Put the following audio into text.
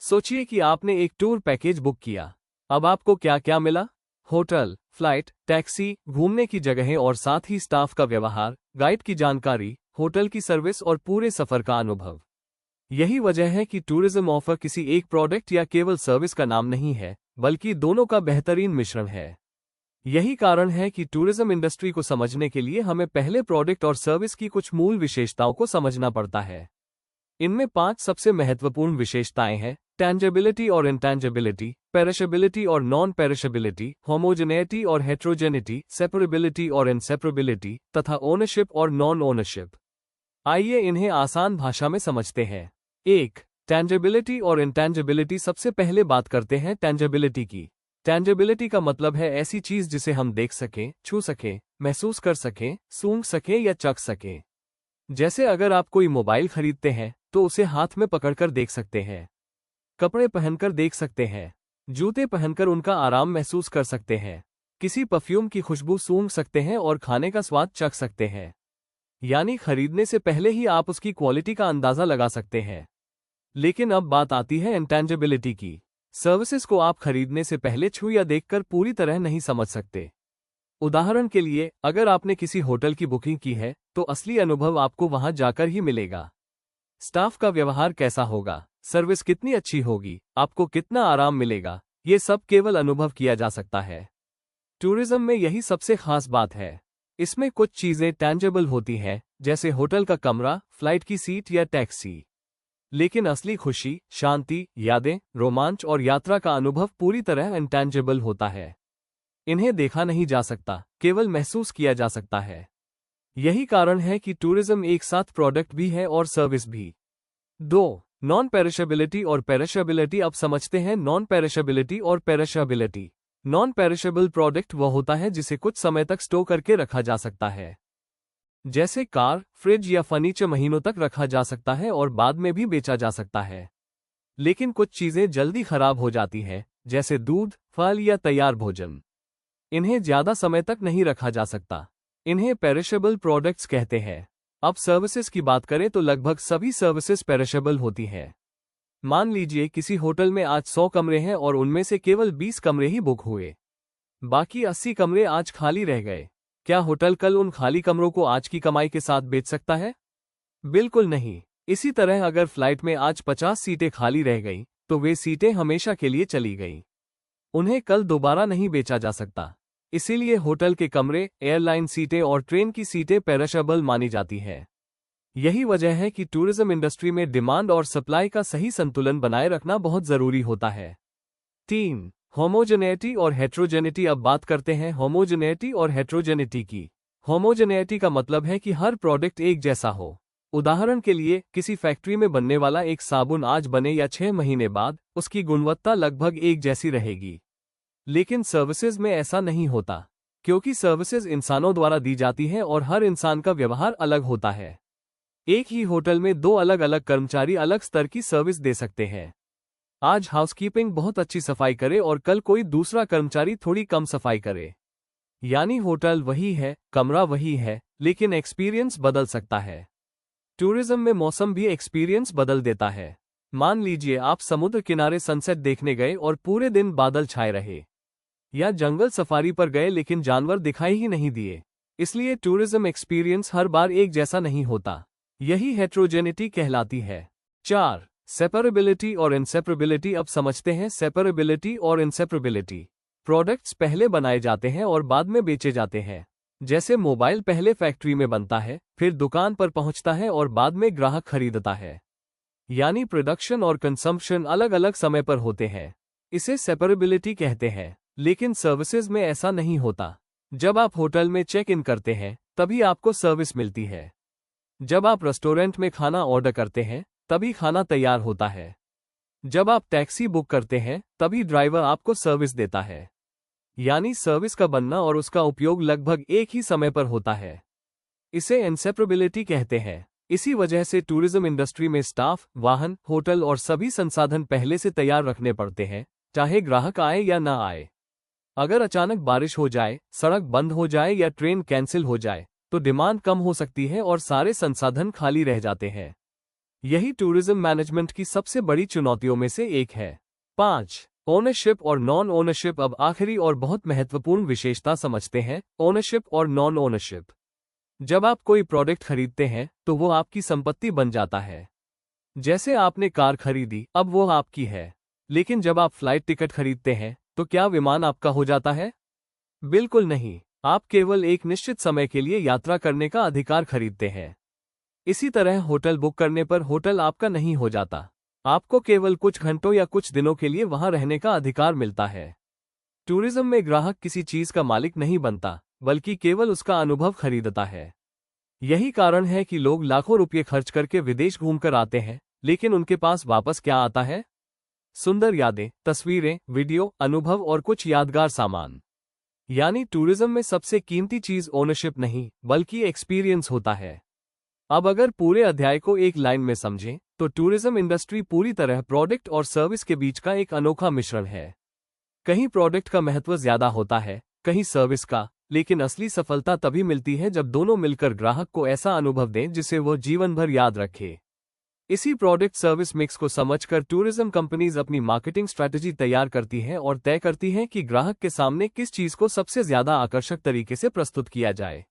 सोचिए कि आपने एक टूर पैकेज बुक किया। अब आपको क्या क्या मिला? होटल, फ्लाइट, टैक्सी, घूमने की जगहें और साथ ही स्टाफ का व्यवहार, गाइड की जानकारी, होटल की सर्विस और पूरे सफर का अनुभव। यही वजह है कि टूरिज्म ऑफर किसी एक प्रोडक्ट या केवल सर्विस का नाम नहीं है, बल्कि दोनों का बेहतरीन मिश्रण है। यही कारण है कि टूरिज्म इंडस्ट्री को समझने के लिए हमें पहले प्रोडक्ट और सर्विस की कुछ मूल विशेषताओं को समझना पड़ता है। इनमें 5 सबसे महत्वपूर्ण विशेषताएं हैं: टैंजिबिलिटी और इंटैंजिबिलिटी, पेरिशेबिलिटी और नॉन पेरिशेबिलिटी, होमोजेनिटी और हेट्रोजेनिटी, सेपरेबिलिटी और इनसेपरेबिलिटी, तथा ओनरशिप और नॉन ओनरशिप। आइए इन्हें आसान भाषा में समझते हैं। 1. टैंजिबिलिटी और इंटैंजिबिलिटी। सबसे पहले बात करते हैं टैंजिबिलिटी की। टैंजिबिलिटी का मतलब है ऐसी चीज जिसे हम देख सकें, छू सकें, महसूस कर सकें, सूंघ सकें या चख सकें। जैसे अगर आप कोई मोबाइल खरीदते हैं तो उसे हाथ में पकड़कर देख सकते हैं, कपड़े पहनकर देख सकते हैं, जूते पहनकर उनका आराम महसूस कर सकते हैं, किसी परफ्यूम की खुशबू सूंघ सकते हैं और खाने का स्वाद चख सकते हैं। यानी खरीदने से पहले ही आप उसकी क्वालिटी का अंदाजा लगा सकते हैं। लेकिन अब बात आती है इंटैंजिबिलिटी की। सर्विसेज को आप खरीदने से पहले छू या देखकर पूरी तरह नहीं समझ सकते। उदाहरण के लिए, अगर आपने किसी होटल की बुकिंग की है तो असली अनुभव आपको वहां जाकर ही मिलेगा। स्टाफ का व्यवहार कैसा होगा, सर्विस कितनी अच्छी होगी, आपको कितना आराम मिलेगा, ये सब केवल अनुभव किया जा सकता है। टूरिज्म में यही सबसे खास बात है। इसमें कुछ चीजें टैंजिबल होती हैं, जैसे होटल का कमरा, फ्लाइट की सीट या टैक्सी। लेकिन असली खुशी, शांति, यादें, रोमांच और यात्रा का अनुभव पूरी तरह इंटैंजिबल होता है। इन्हें देखा नहीं जा सकता, केवल महसूस किया जा सकता है। यही कारण है कि टूरिज्म एक साथ प्रोडक्ट भी है और सर्विस भी। 2. नॉन पेरिशेबिलिटी और पेरिशेबिलिटी। अब समझते हैं नॉन पेरिशेबिलिटी और पेरिशेबिलिटी। नॉन पेरिशेबल प्रोडक्ट वह होता है जिसे कुछ समय तक स्टोर करके रखा जा सकता है। जैसे कार, फ्रिज या फर्नीचर महीनों तक रखा जा सकता है और बाद में भी बेचा जा सकता है। लेकिन कुछ चीजें जल्दी खराब हो जाती हैं, जैसे दूध, फल या तैयार भोजन। इन्हें ज्यादा समय तक नहीं रखा जा सकता। इन्हें पेरिशेबल प्रोडक्ट्स कहते हैं। अब सर्विसेज की बात करें तो लगभग सभी सर्विसेज पेरिशेबल होती हैं। मान लीजिए किसी होटल में आज 100 कमरे हैं और उनमें से केवल 20 कमरे ही बुक हुए। बाकी 80 कमरे आज खाली रह गए। क्या होटल कल उन खाली कमरों को आज की कमाई के साथ बेच सकता है? बिल्कुल नहीं। इसी तरह अगर फ्लाइट में आज 50 सीटें खाली रह गईं, तो वे सीटें हमेशा के लिए चली गईं। उन्हें कल दोबारा नहीं बेचा जा सकता। इसीलिए होटल के कमरे, एयरलाइन सीटें और ट्रेन की सीटें पेरिशेबल मानी जाती हैं। यही वजह है कि टूरिज्म इंडस्ट्री में डिमांड और सप्लाई का सही संतुलन बनाए रखना बहुत जरूरी होता है। 3. होमोजेनिटी और हेट्रोजेनिटी। अब बात करते हैं होमोजेनिटी और हेट्रोजेनिटी की। होमोजेनिटी का मतलब है कि हर प्रोडक्ट एक जैसा हो। उदाहरण के लिए, किसी फैक्ट्री में बनने वाला एक साबुन आज बने या 6 महीने बाद उसकी गुणवत्ता लगभग एक जैसी रहेगी। लेकिन सर्विसेज में ऐसा नहीं होता, क्योंकि सर्विसेज इंसानों द्वारा दी जाती हैं और हर इंसान का व्यवहार अलग होता है। एक ही होटल में 2 अलग अलग कर्मचारी अलग स्तर की सर्विस दे सकते हैं। आज हाउसकीपिंग बहुत अच्छी सफाई करे और कल कोई दूसरा कर्मचारी थोड़ी कम सफाई करे। यानी होटल वही है, कमरा वही है, लेकिन एक्सपीरियंस बदल सकता है। टूरिज्म में मौसम भी एक्सपीरियंस बदल देता है। मान लीजिए आप समुद्र किनारे सनसेट देखने गए और पूरे दिन बादल छाए रहे, या जंगल सफारी पर गए लेकिन जानवर दिखाई ही नहीं दिए। इसलिए टूरिज्म एक्सपीरियंस हर बार एक जैसा नहीं होता। यही हेट्रोजेनिटी कहलाती है। 4. सेपरेबिलिटी और इनसेपरेबिलिटी। अब समझते हैं सेपरेबिलिटी और इनसेपरेबिलिटी। प्रोडक्ट्स पहले बनाए जाते हैं और बाद में बेचे जाते हैं। जैसे मोबाइल पहले फैक्ट्री में बनता है, फिर दुकान पर पहुंचता है और बाद में ग्राहक खरीदता है। यानी प्रोडक्शन और कंजम्पशन अलग अलग समय पर होते हैं। इसे सेपरेबिलिटी कहते हैं। लेकिन सर्विसेज में ऐसा नहीं होता। जब आप होटल में चेक इन करते हैं तभी आपको सर्विस मिलती है। जब आप रेस्टोरेंट में खाना ऑर्डर करते हैं तभी खाना तैयार होता है। जब आप टैक्सी बुक करते हैं तभी ड्राइवर आपको सर्विस देता है। यानी सर्विस का बनना और उसका उपयोग लगभग एक ही समय पर होता है। इसे इनसेपरेबिलिटी कहते हैं। इसी वजह से टूरिज्म इंडस्ट्री में स्टाफ, वाहन, होटल और सभी संसाधन पहले से तैयार रखने पड़ते हैं, चाहे ग्राहक आए या ना आए। अगर अचानक बारिश हो जाए, सड़क बंद हो जाए या ट्रेन कैंसिल हो जाए, तो डिमांड कम हो सकती है और सारे संसाधन खाली रह जाते हैं। यही टूरिज्म मैनेजमेंट की सबसे बड़ी चुनौतियों में से एक है। 5. ओनरशिप और नॉन ओनरशिप। अब आखिरी और बहुत महत्वपूर्ण विशेषता समझते हैं, ओनरशिप और नॉन ओनरशिप। जब आप कोई प्रोडक्ट खरीदते हैं तो वो आपकी संपत्ति बन जाता है। जैसे आपने कार खरीदी, अब वो आपकी है। लेकिन जब आप फ्लाइट टिकट खरीदते हैं तो क्या विमान आपका हो जाता है? बिल्कुल नहीं। आप केवल एक निश्चित समय के लिए यात्रा करने का अधिकार खरीदते हैं। इसी तरह होटल बुक करने पर होटल आपका नहीं हो जाता। आपको केवल कुछ घंटों या कुछ दिनों के लिए वहां रहने का अधिकार मिलता है। टूरिज्म में ग्राहक किसी चीज का मालिक नहीं बनता, बल्कि केवल उसका अनुभव खरीदता है। यही कारण है कि लोग लाखों रुपये खर्च करके विदेश घूमकर आते हैं, लेकिन उनके पास वापस क्या आता है? सुंदर यादें, तस्वीरें, वीडियो, अनुभव और कुछ यादगार सामान। यानी टूरिज्म में सबसे कीमती चीज ओनरशिप नहीं, बल्कि एक्सपीरियंस होता है। अब अगर पूरे अध्याय को एक लाइन में समझें तो टूरिज्म इंडस्ट्री पूरी तरह प्रोडक्ट और सर्विस के बीच का एक अनोखा मिश्रण है। कहीं प्रोडक्ट का महत्व ज्यादा होता है, कहीं सर्विस का, लेकिन असली सफलता तभी मिलती है जब दोनों मिलकर ग्राहक को ऐसा अनुभव दें जिसे वो जीवन भर याद रखे। इसी प्रोडक्ट सर्विस मिक्स को समझकर टूरिज्म कंपनीज अपनी मार्केटिंग स्ट्रैटेजी तैयार करती हैं और तय करती हैं कि ग्राहक के सामने किस चीज को सबसे ज्यादा आकर्षक तरीके से प्रस्तुत किया जाए।